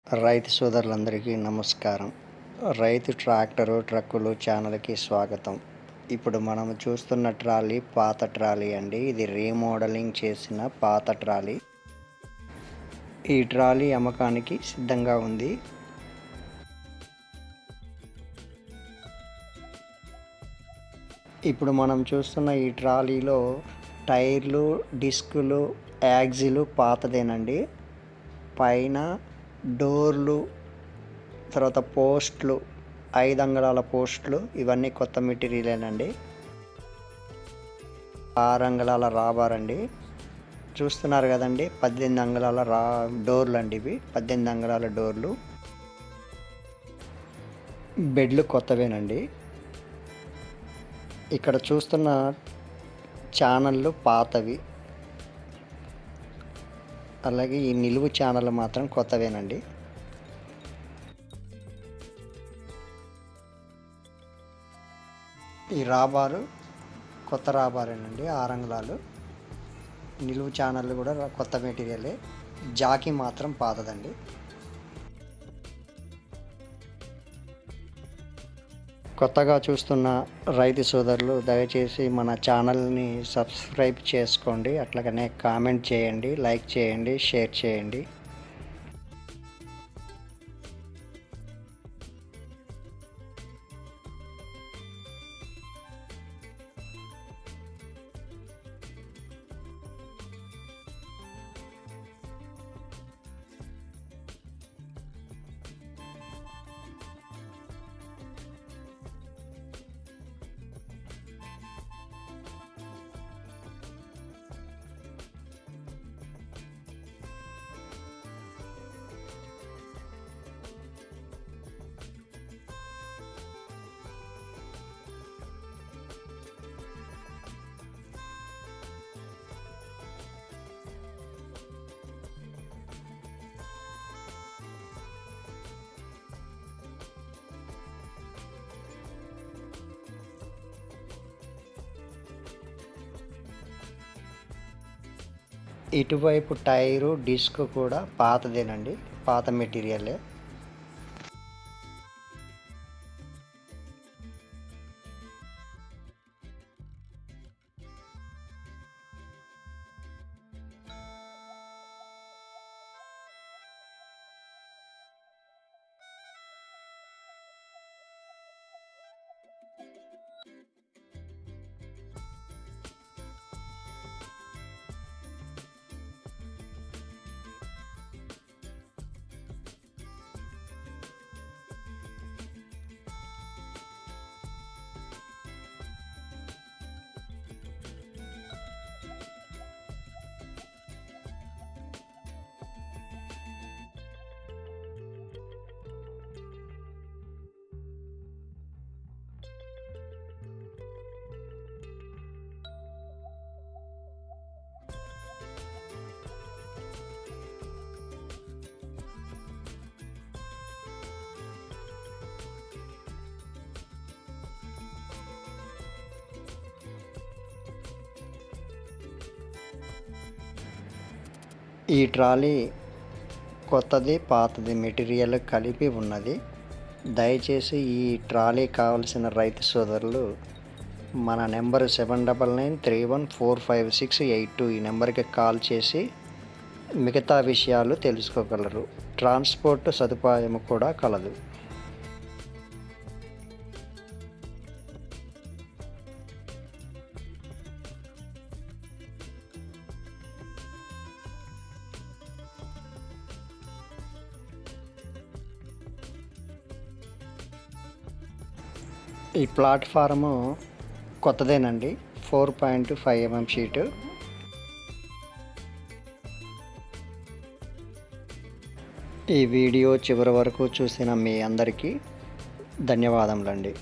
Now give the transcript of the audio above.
రైతు సోదరులందరికీ నమస్కారం. రైతు ట్రాక్టరు ట్రక్కులు ఛానల్కి స్వాగతం. ఇప్పుడు మనం చూస్తున్న ట్రాలీ పాత ట్రాలీ అండి. ఇది రీమోడలింగ్ చేసిన పాత ట్రాలీ. ఈ ట్రాలీ అమ్మకానికి సిద్ధంగా ఉంది. ఇప్పుడు మనం చూస్తున్న ఈ ట్రాలీలో టైర్లు, డిస్కులు, యాక్సిలు పాతదేనండి. పైన డోర్లు, తర్వాత పోస్ట్లు, 5 అంగుళాల పోస్ట్లు, ఇవన్నీ కొత్త మెటీరియలేనండి. 6 అంగుళాల రాబార్ అండి. చూస్తున్నారు కదండి, 18 అంగుళాల డోర్లు అండి. ఇవి 18 అంగుళాల డోర్లు. బెడ్లు కొత్తవేనండి. ఇక్కడ చూస్తున్న ఛానళ్ళు పాతవి. అలాగే ఈ నిలువు ఛానల్ మాత్రం కొత్తవేనండి. ఈ రాబారు కొత్త రాబారేనండి, 6 అంగుళాలు. నిలువు ఛానళ్ళు కూడా కొత్త మెటీరియలే. జాకీ మాత్రం పాతదండి. కొత్తగా చూస్తున్న రైతు సోదరులు దయచేసి మన ఛానల్ని సబ్స్క్రైబ్ చేసుకోండి. అట్లాగనే కామెంట్ చేయండి, లైక్ చేయండి, షేర్ చేయండి. ఇటువైపు టైరు, డిస్క్ కూడా పాతదేనండి, పాత మెటీరియలే. ఈ ట్రాలీ కొత్తది, పాతది మెటీరియల్ కలిపి ఉన్నది. దయచేసి ఈ ట్రాలీ కావలసిన రైతు సోదరులు మన నెంబర్ 7993145682 ఈ నెంబర్కి కాల్ చేసి మిగతా విషయాలు తెలుసుకోగలరు. ట్రాన్స్పోర్ట్ సదుపాయం కూడా కలదు. ఈ ప్లాట్ఫారము కొత్తదేనండి, 4.5 mm షీటు. ఈ వీడియో చివరి వరకు చూసిన మీ అందరికీ ధన్యవాదములండి.